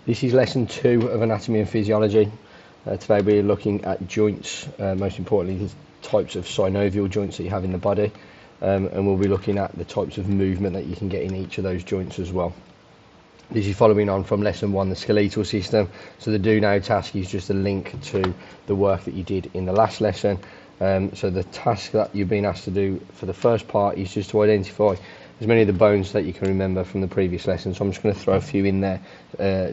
This is lesson 2 of anatomy and physiology. Today we're looking at joints, most importantly the types of synovial joints that you have in the body, and we'll be looking at the types of movement that you can get in each of those joints as well. This is following on from lesson 1, the skeletal system, so the do now task is just a link to the work that you did in the last lesson. So the task that you've been asked to do for the first part is just to identify as many of the bones that you can remember from the previous lesson. So I'm just going to throw a few in there,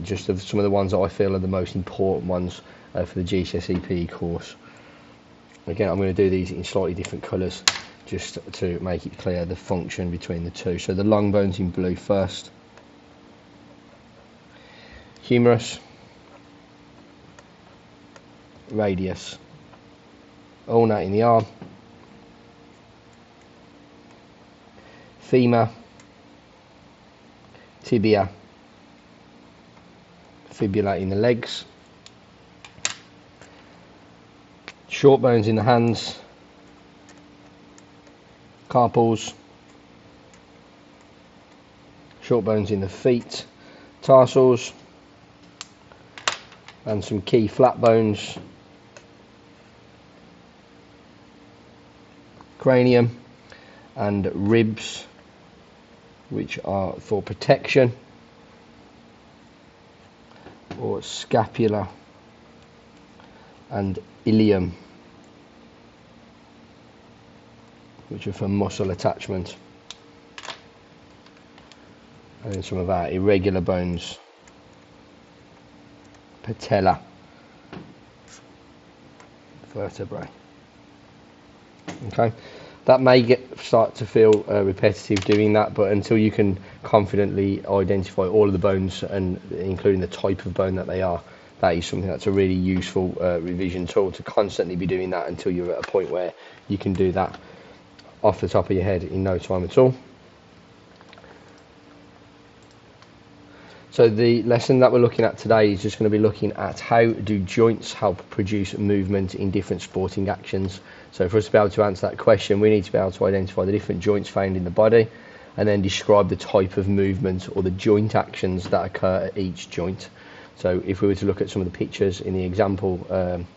just of some of the ones that I feel are the most important ones for the GCSE PE course. Again, I'm going to do these in slightly different colours just to make it clear the function between the two. So the long bones in blue first. Humerus, radius, ulna in the arm, femur, tibia, fibula in the legs, short bones in the hands, carpals, short bones in the feet, tarsals, and some key flat bones, cranium and ribs, which are for protection, or scapula and ilium, which are for muscle attachment, and then some of our irregular bones, patella, vertebrae. Okay, that may start to feel repetitive doing that, but until you can confidently identify all of the bones and including the type of bone that they are, that is something that's a really useful revision tool, to constantly be doing that until you're at a point where you can do that off the top of your head in no time at all. So the lesson that we're looking at today is just going to be looking at how do joints help produce movement in different sporting actions. So for us to be able to answer that question, we need to be able to identify the different joints found in the body and then describe the type of movement or the joint actions that occur at each joint. So if we were to look at some of the pictures in the example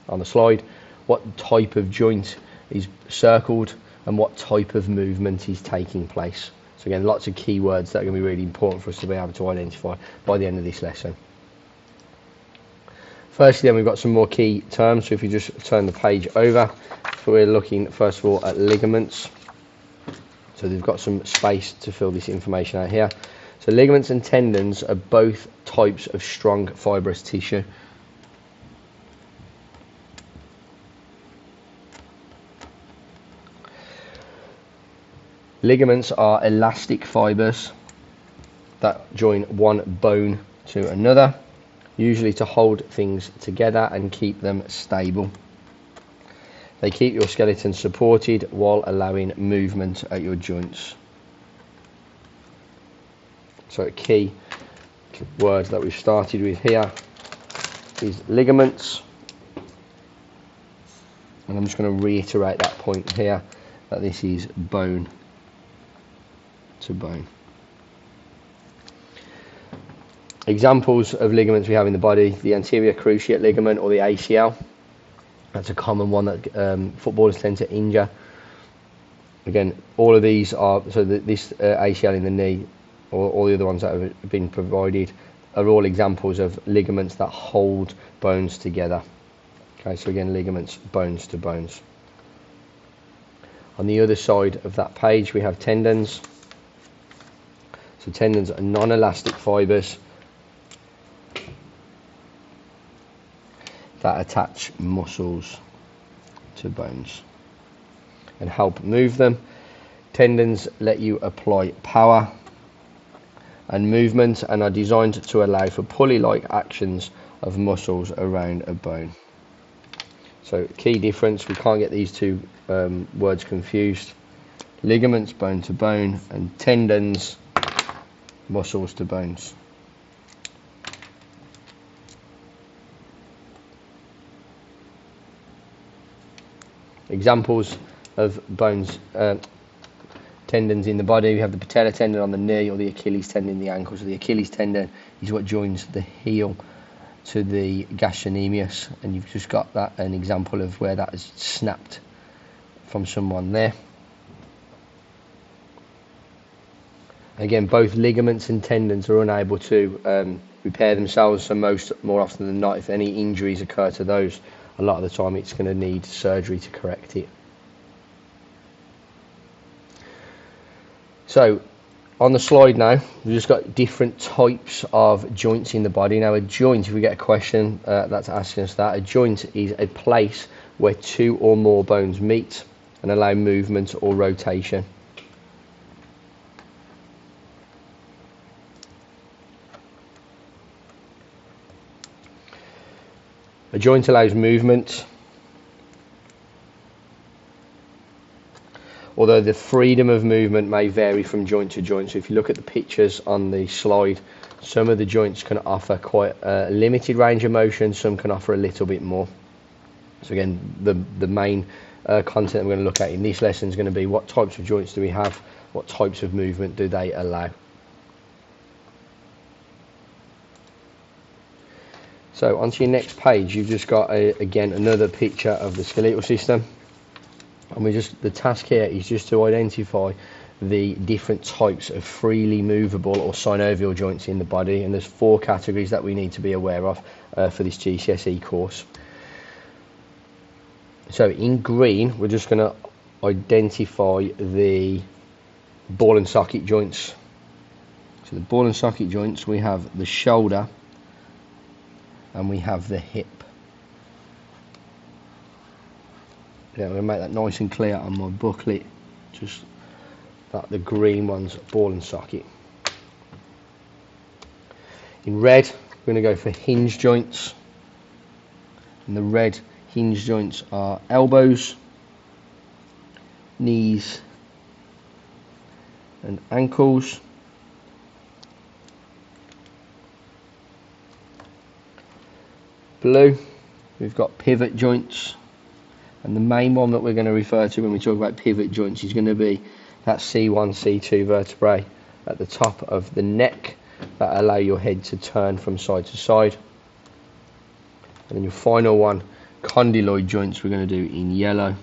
on the slide, what type of joint is circled and what type of movement is taking place. So again, lots of keywords that are going to be really important for us to be able to identify by the end of this lesson. Firstly, then we've got some more key terms. So if you just turn the page over, so we're looking first of all at ligaments. So they've got some space to fill this information out here. So ligaments and tendons are both types of strong fibrous tissue. Ligaments are elastic fibers that join one bone to another, usually to hold things together and keep them stable. They keep your skeleton supported while allowing movement at your joints. So a key word that we've started with here is ligaments. And I'm just going to reiterate that point here, that this is bone to bone. Examples of ligaments we have in the body: the anterior cruciate ligament, or the ACL. That's a common one that footballers tend to injure. Again, all of these are, so this ACL in the knee, or all the other ones that have been provided, are all examples of ligaments that hold bones together. Okay, so again, ligaments, bones to bones. On the other side of that page we have tendons. So tendons are non-elastic fibers that attach muscles to bones and help move them. Tendons let you apply power and movement and are designed to allow for pulley-like actions of muscles around a bone. So key difference, we can't get these two words confused. Ligaments, bone to bone, and tendons, muscles to bones. Examples of bones, tendons in the body: we have the patella tendon on the knee, or the Achilles tendon in the ankle. So the Achilles tendon is what joins the heel to the gastrocnemius, and you've just got that an example of where that is snapped from someone there. Again, both ligaments and tendons are unable to repair themselves, so more often than not, if any injuries occur to those, a lot of the time it's going to need surgery to correct it. So on the slide now, we've just got different types of joints in the body. Now a joint, if we get a question that's asking us that, a joint is a place where two or more bones meet and allow movement or rotation. A joint allows movement, although the freedom of movement may vary from joint to joint. So if you look at the pictures on the slide, some of the joints can offer quite a limited range of motion, some can offer a little bit more. So again, the main content we're going to look at in this lesson is going to be what types of joints do we have, what types of movement do they allow. So onto your next page, you've just got again another picture of the skeletal system, and the task here is just to identify the different types of freely movable or synovial joints in the body, and there's 4 categories that we need to be aware of for this GCSE course. So in green, we're just going to identify the ball and socket joints. So the ball and socket joints, we have the shoulder and we have the hip. Yeah, I'm going to make that nice and clear on my booklet, just that the green one's ball and socket. In red, we're going to go for hinge joints, and the red hinge joints are elbows, knees and ankles. Blue, we've got pivot joints, and the main one that we're going to refer to when we talk about pivot joints is going to be that C1, C2 vertebrae at the top of the neck that allow your head to turn from side to side. And then your final one, condyloid joints, we're going to do in yellow,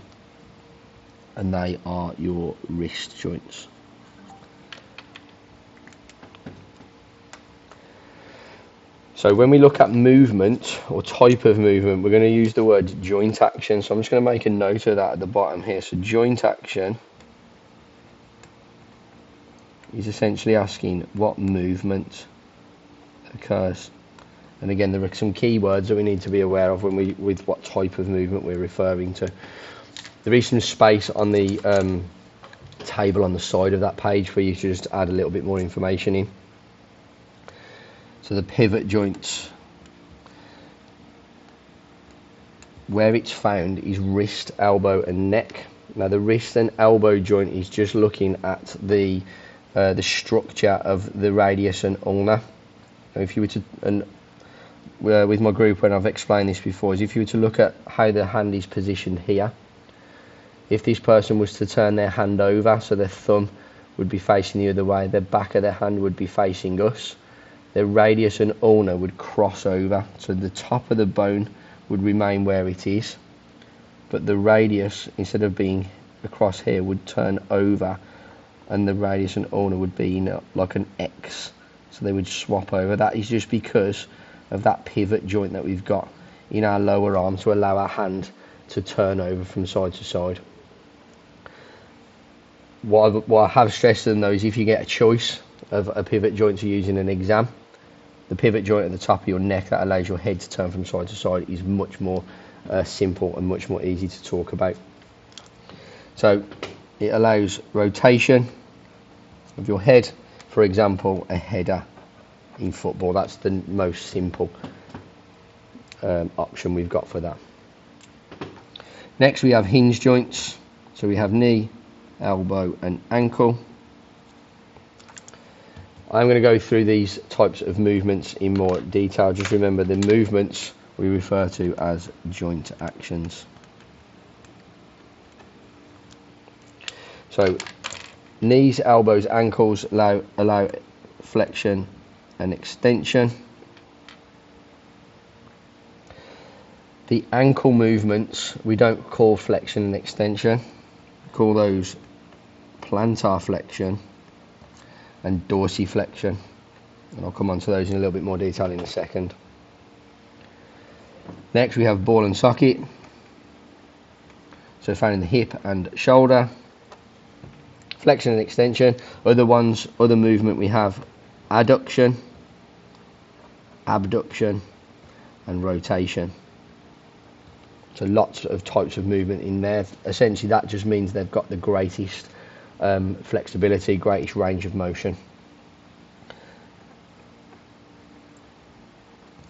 and they are your wrist joints. So when we look at movement or type of movement, we're going to use the word joint action. So I'm just going to make a note of that at the bottom here. So joint action is essentially asking what movement occurs. And again, there are some keywords that we need to be aware of with what type of movement we're referring to. There is some space on the table on the side of that page for you to just add a little bit more information in. So the pivot joints, where it's found is wrist, elbow and neck. Now the wrist and elbow joint is just looking at the structure of the radius and ulna. And if you were to, with my group when I've explained this before, is if you were to look at how the hand is positioned here, if this person was to turn their hand over, so their thumb would be facing the other way, the back of their hand would be facing us, their radius and ulna would cross over, so the top of the bone would remain where it is, but the radius, instead of being across here, would turn over, and the radius and ulna would be like an X, so they would swap over. That is just because of that pivot joint that we've got in our lower arm to allow our hand to turn over from side to side. What I have stressed in though is if you get a choice of a pivot joint to use in an exam, the pivot joint at the top of your neck that allows your head to turn from side to side is much more simple and much more easy to talk about. So it allows rotation of your head, for example a header in football. That's the most simple option we've got for that. Next we have hinge joints, so we have knee, elbow and ankle. I'm going to go through these types of movements in more detail. Just remember the movements we refer to as joint actions. So knees, elbows, ankles allow flexion and extension. The ankle movements we don't call flexion and extension, we call those plantar flexion and dorsiflexion, and I'll come on to those in a little bit more detail in a second. Next we have ball and socket, so found in the hip and shoulder. Flexion and extension. Other movement we have adduction, abduction and rotation. So lots of types of movement in there. Essentially that just means they've got the greatest flexibility, greatest range of motion.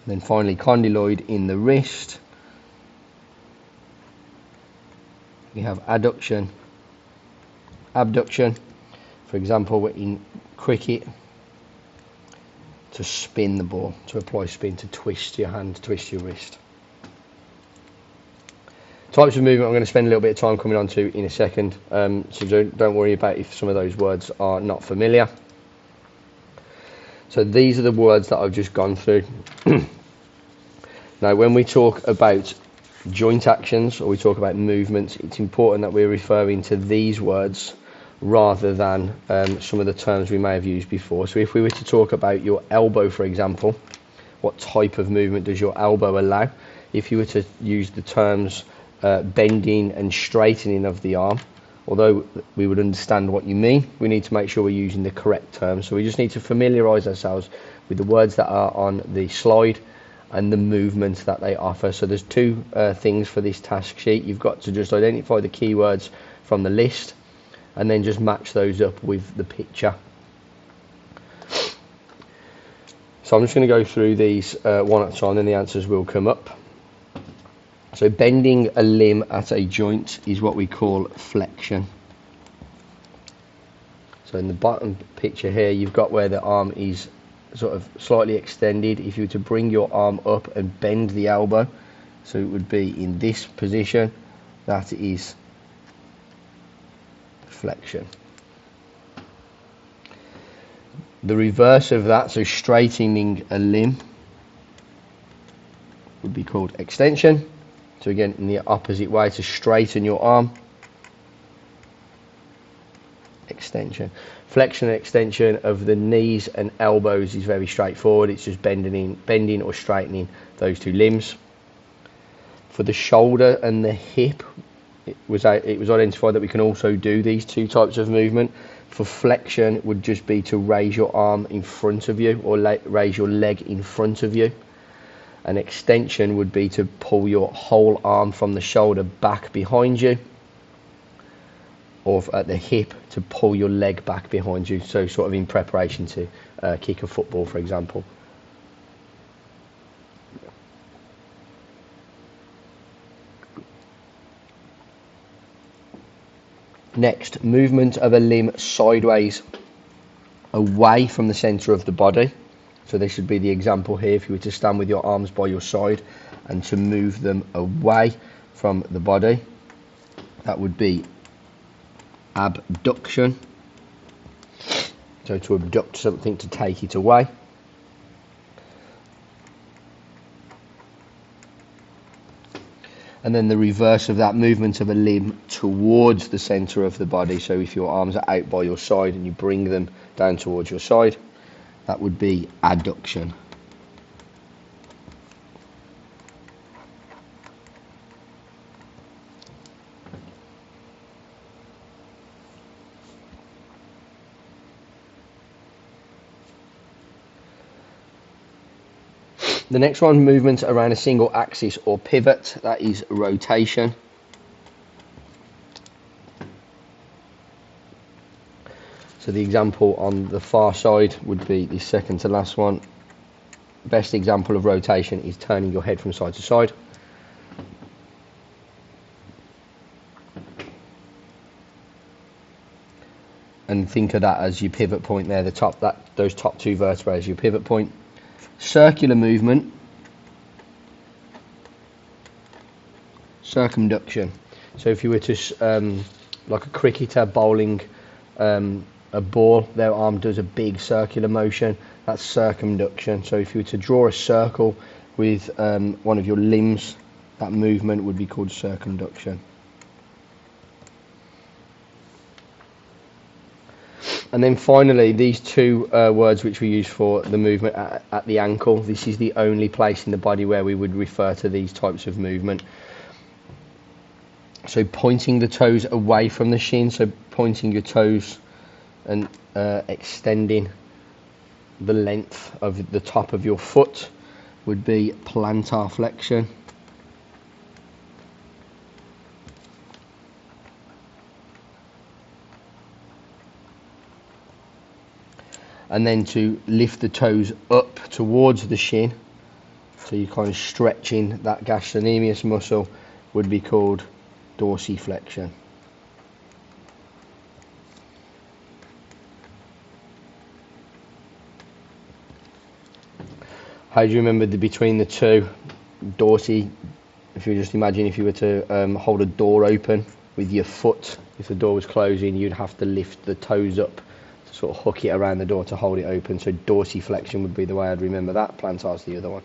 And then finally condyloid in the wrist. We have adduction, abduction. For example, in cricket, to spin the ball, to apply spin, to twist your hand, twist your wrist. Types of movement I'm going to spend a little bit of time coming on to in a second, so don't worry about if some of those words are not familiar. So these are the words that I've just gone through. Now when we talk about joint actions or we talk about movements, it's important that we're referring to these words rather than some of the terms we may have used before. So if we were to talk about your elbow, for example, what type of movement does your elbow allow? If you were to use the terms bending and straightening of the arm, although we would understand what you mean, we need to make sure we're using the correct terms. So we just need to familiarise ourselves with the words that are on the slide and the movements that they offer. So there's two things for this task sheet. You've got to just identify the keywords from the list and then just match those up with the picture. So I'm just going to go through these one at a time and the answers will come up. So bending a limb at a joint is what we call flexion. So in the bottom picture here, you've got where the arm is sort of slightly extended. If you were to bring your arm up and bend the elbow, so it would be in this position, that is flexion. The reverse of that, so straightening a limb, would be called extension. So again, in the opposite way, to straighten your arm, extension. Flexion and extension of the knees and elbows is very straightforward. It's just bending or straightening those two limbs. For the shoulder and the hip, it was identified that we can also do these two types of movement. For flexion, it would just be to raise your arm in front of you or raise your leg in front of you. An extension would be to pull your whole arm from the shoulder back behind you, or at the hip to pull your leg back behind you, so sort of in preparation to kick a football, for example. Next, movement of a limb sideways away from the centre of the body. So this should be the example here. If you were to stand with your arms by your side and to move them away from the body, that would be abduction. So to abduct something, to take it away. And then the reverse of that, movement of a limb towards the centre of the body. So if your arms are out by your side and you bring them down towards your side, that would be adduction. The next one, movement around a single axis or pivot, that is rotation. So the example on the far side would be the second to last one. Best example of rotation is turning your head from side to side. And think of that as your pivot point there, those top two vertebrae as your pivot point. Circular movement, circumduction. So if you were to, like a cricketer bowling a ball, their arm does a big circular motion. That's circumduction. So if you were to draw a circle with one of your limbs, that movement would be called circumduction. And then finally, these two words which we use for the movement at the ankle. This is the only place in the body where we would refer to these types of movement. So pointing the toes away from the shin, so pointing your toes and extending the length of the top of your foot would be plantar flexion. And then to lift the toes up towards the shin, so you're kind of stretching that gastrocnemius muscle, would be called dorsiflexion. How do you remember between the two? Dorsi, if you just imagine if you were to hold a door open with your foot, if the door was closing, you'd have to lift the toes up to sort of hook it around the door to hold it open. So dorsiflexion would be the way I'd remember that. Plantar's the other one.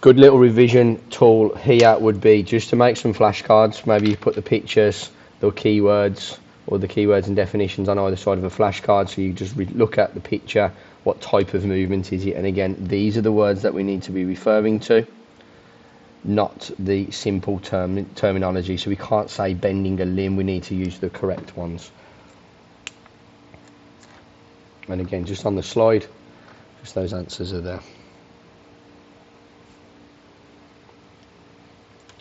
Good little revision tool here would be just to make some flashcards. Maybe you put the pictures, the keywords, or the keywords and definitions on either side of a flashcard, so you just look at the picture, what type of movement is it, and again, these are the words that we need to be referring to, not the simple terminology. So we can't say bending a limb, we need to use the correct ones. And again, just on the slide, just those answers are there.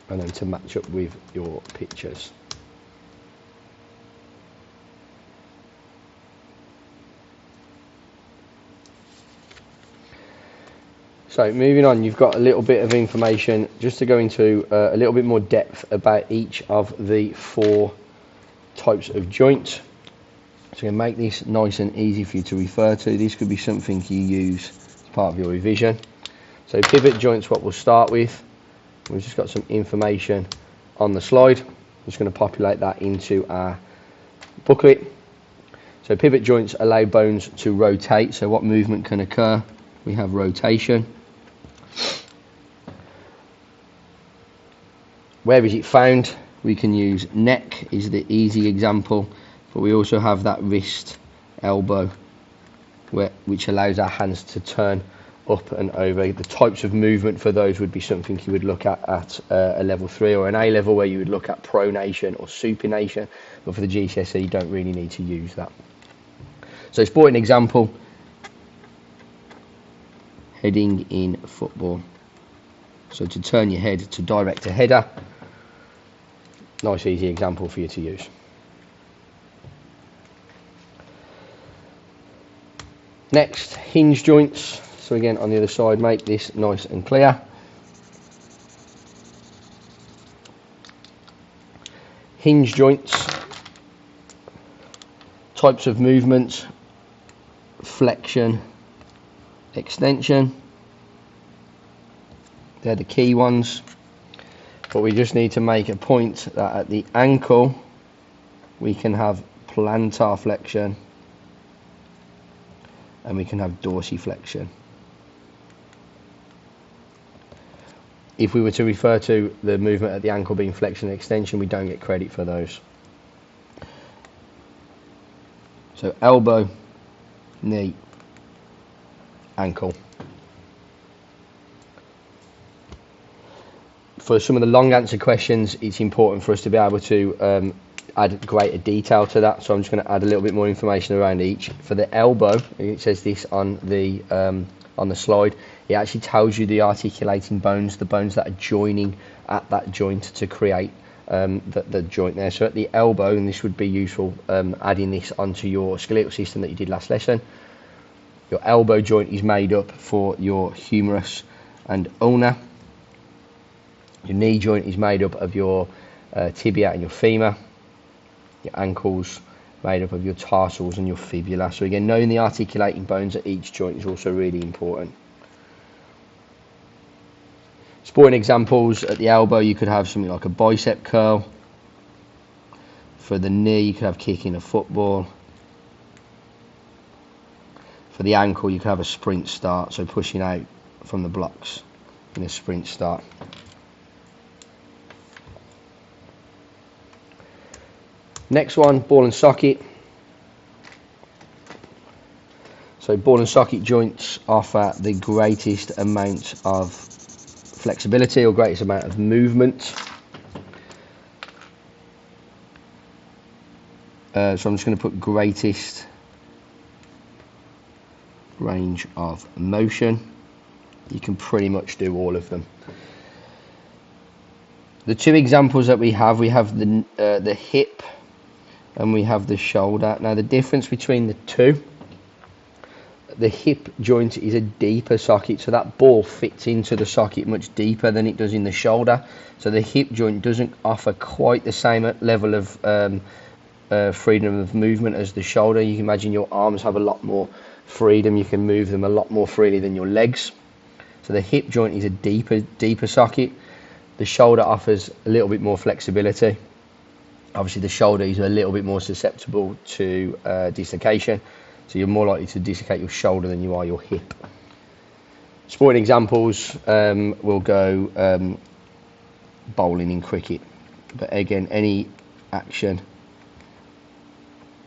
And then to match up with your pictures. So moving on, you've got a little bit of information just to go into a little bit more depth about each of the 4 types of joints. So I'm going to make this nice and easy for you to refer to. This could be something you use as part of your revision. So pivot joints, what we'll start with. We've just got some information on the slide. I'm just going to populate that into our booklet. So pivot joints allow bones to rotate. So what movement can occur? We have rotation. Where is it found? We can use neck is the easy example, but we also have that wrist, elbow, which allows our hands to turn up and over. The types of movement for those would be something you would look at a level 3 or an A level, where you would look at pronation or supination, but for the GCSE you don't really need to use that. So sporting example, heading in football. So to turn your head to direct a header, nice easy example for you to use. Next, hinge joints. So again, on the other side, make this nice and clear. Hinge joints, types of movements, flexion, extension. They're the key ones. But we just need to make a point that at the ankle, we can have plantar flexion and we can have dorsiflexion. If we were to refer to the movement at the ankle being flexion and extension, we don't get credit for those. So elbow, knee, ankle. For some of the long answer questions, it's important for us to be able to add greater detail to that, so I'm just going to add a little bit more information around each. For the elbow, it says this on the slide, it actually tells you the articulating bones, the bones that are joining at that joint to create the joint there. So at the elbow, and this would be useful adding this onto your skeletal system that you did last lesson, your elbow joint is made up for your humerus and ulna. Your knee joint is made up of your tibia and your femur. Your ankles made up of your tarsals and your fibula. So again, knowing the articulating bones at each joint is also really important. Sporting examples, at the elbow you could have something like a bicep curl. For the knee you could have kicking a football. For the ankle, you can have a sprint start, so pushing out from the blocks in a sprint start. Next one, ball and socket. So ball and socket joints offer the greatest amount of flexibility or greatest amount of movement. So I'm just going to put greatest range of motion. You can pretty much do all of them. The two examples that we have the hip and we have the shoulder. Now the difference between the two, the hip joint is a deeper socket, so that ball fits into the socket much deeper than it does in the shoulder. So the hip joint doesn't offer quite the same level of freedom of movement as the shoulder. You can imagine your arms have a lot more freedom, you can move them a lot more freely than your legs. So the hip joint is a deeper socket. The shoulder offers a little bit more flexibility. Obviously the shoulder is a little bit more susceptible to dislocation, so you're more likely to dislocate your shoulder than you are your hip. Sporting examples will go bowling in cricket, but again any action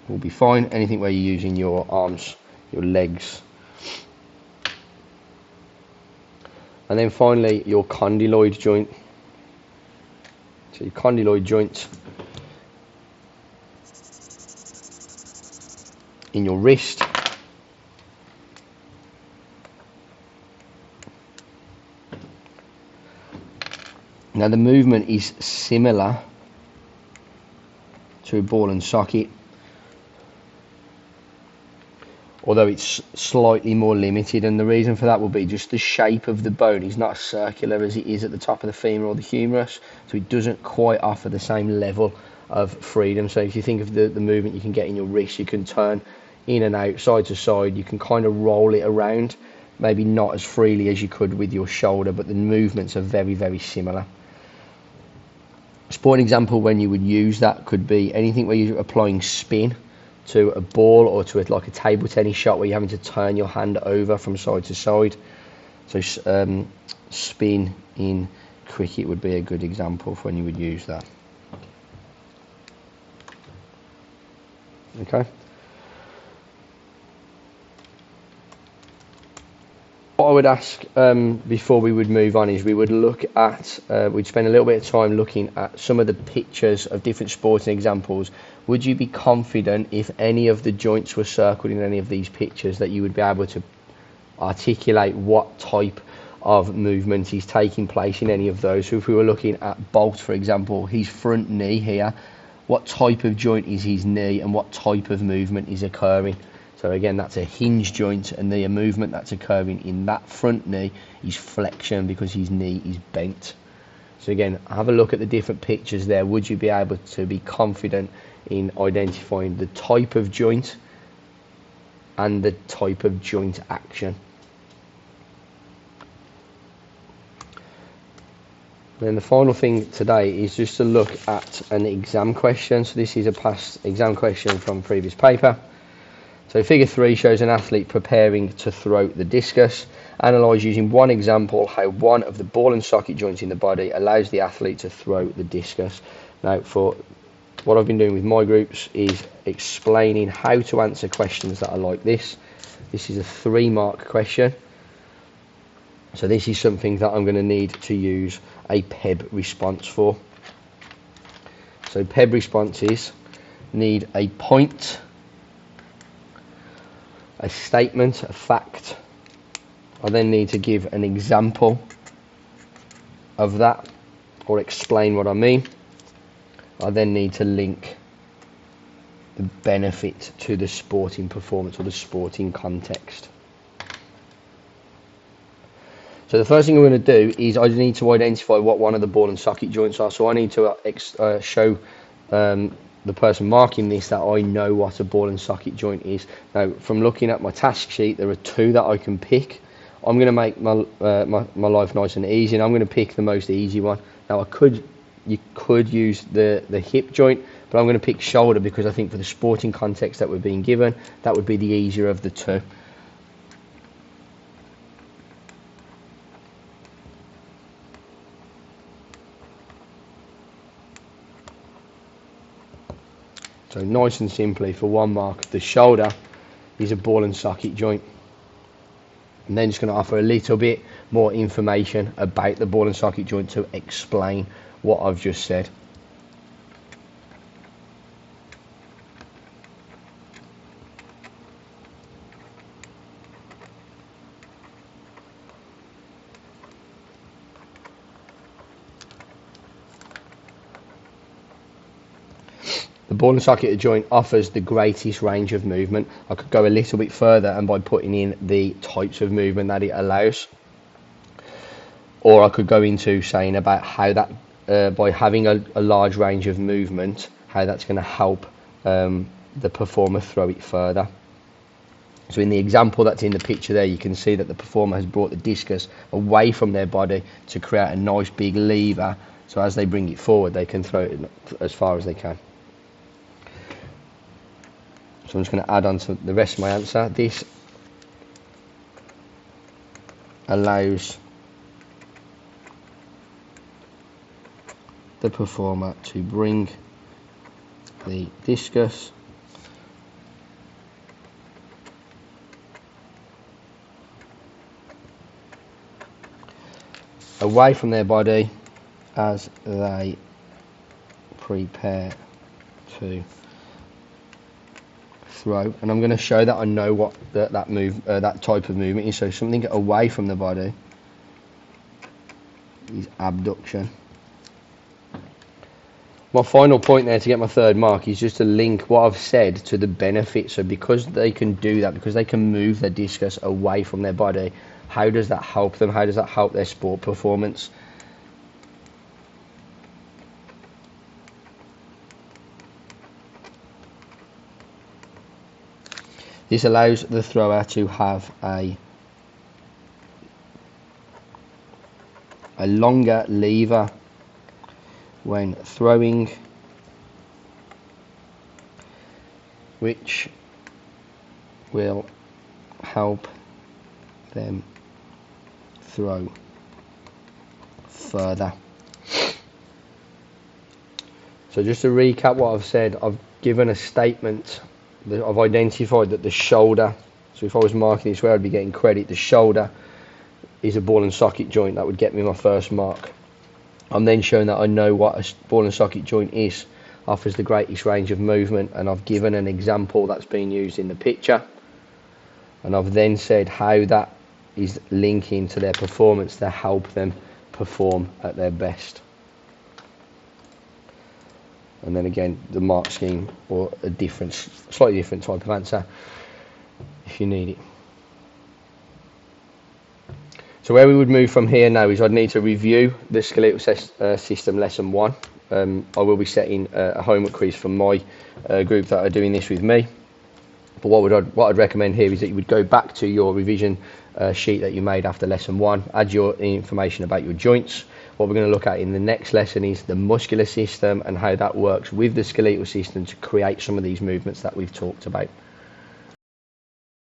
will be fine. Anything where you're using your arms, your legs. And then finally your condyloid joint. So your condyloid joint in your wrist. Now the movement is similar to ball and socket, although it's slightly more limited, and the reason for that will be just the shape of the bone is not as circular as it is at the top of the femur or the humerus, so it doesn't quite offer the same level of freedom. So if you think of the movement you can get in your wrist, you can turn in and out, side to side, you can kind of roll it around, maybe not as freely as you could with your shoulder, but the movements are very, very similar. A sporting example when you would use that could be anything where you're applying spin to a ball or to like a table tennis shot where you're having to turn your hand over from side to side. So spin in cricket would be a good example for when you would use that. Okay. What I would ask before we would move on is we would look at, we'd spend a little bit of time looking at some of the pictures of different sporting examples. Would you be confident if any of the joints were circled in any of these pictures that you would be able to articulate what type of movement is taking place in any of those? So if we were looking at Bolt, for example, his front knee here, what type of joint is his knee and what type of movement is occurring? So again, that's a hinge joint, and the movement that's occurring in that front knee is flexion because his knee is bent. So again, have a look at the different pictures there. Would you be able to be confident in identifying the type of joint and the type of joint action? Then the final thing today is just to look at an exam question. So this is a past exam question from previous paper. So figure 3 shows an athlete preparing to throw the discus. Analyse using one example how one of the ball and socket joints in the body allows the athlete to throw the discus. Now for what I've been doing with my groups is explaining how to answer questions that are like this. This is a 3-mark question. So this is something that I'm going to need to use a PEB response for. So PEB responses need a point, a statement, a fact. I then need to give an example of that or explain what I mean. I then need to link the benefit to the sporting performance or the sporting context. So the first thing I'm going to do is I need to identify what one of the ball and socket joints are. So I need to show the person marking this that I know what a ball and socket joint is. Now, from looking at my task sheet, there are 2 that I can pick. I'm going to make my life nice and easy, and I'm going to pick the most easy one. Now, you could use the hip joint, but I'm going to pick shoulder because I think for the sporting context that we're being given, that would be the easier of the 2. So nice and simply, for 1 mark, the shoulder is a ball and socket joint. And then just going to offer a little bit more information about the ball and socket joint to explain what I've just said. The ball and socket joint offers the greatest range of movement. I could go a little bit further and by putting in the types of movement that it allows, or I could go into saying about how that by having a large range of movement, how that's going to help the performer throw it further. So in the example that's in the picture there, you can see that the performer has brought the discus away from their body to create a nice big lever, so as they bring it forward they can throw it as far as they can. So I'm just going to add on to the rest of my answer. This allows the performer to bring the discus away from their body as they prepare to throw. And I'm going to show that I know what that type of movement is. So something away from the body is abduction. My final point there to get my 3rd mark is just to link what I've said to the benefits. So because they can do that, because they can move their discus away from their body, how does that help them? How does that help their sport performance? This allows the thrower to have a longer lever when throwing, which will help them throw further. So just to recap what I've said, I've given a statement. I've identified that the shoulder, so if I was marking this where I'd be getting credit, the shoulder is a ball and socket joint. That would get me my 1st mark. I'm then showing that I know what a ball and socket joint is, offers the greatest range of movement, and I've given an example that's been used in the picture. And I've then said how that is linking to their performance to help them perform at their best. And then again, the mark scheme, or a slightly different type of answer if you need it. So where we would move from here now is I'd need to review the skeletal system lesson 1. I will be setting a homework quiz for my group that are doing this with me. But what I'd recommend here is that you would go back to your revision sheet that you made after lesson 1, add your information about your joints. What we're going to look at in the next lesson is the muscular system and how that works with the skeletal system to create some of these movements that we've talked about.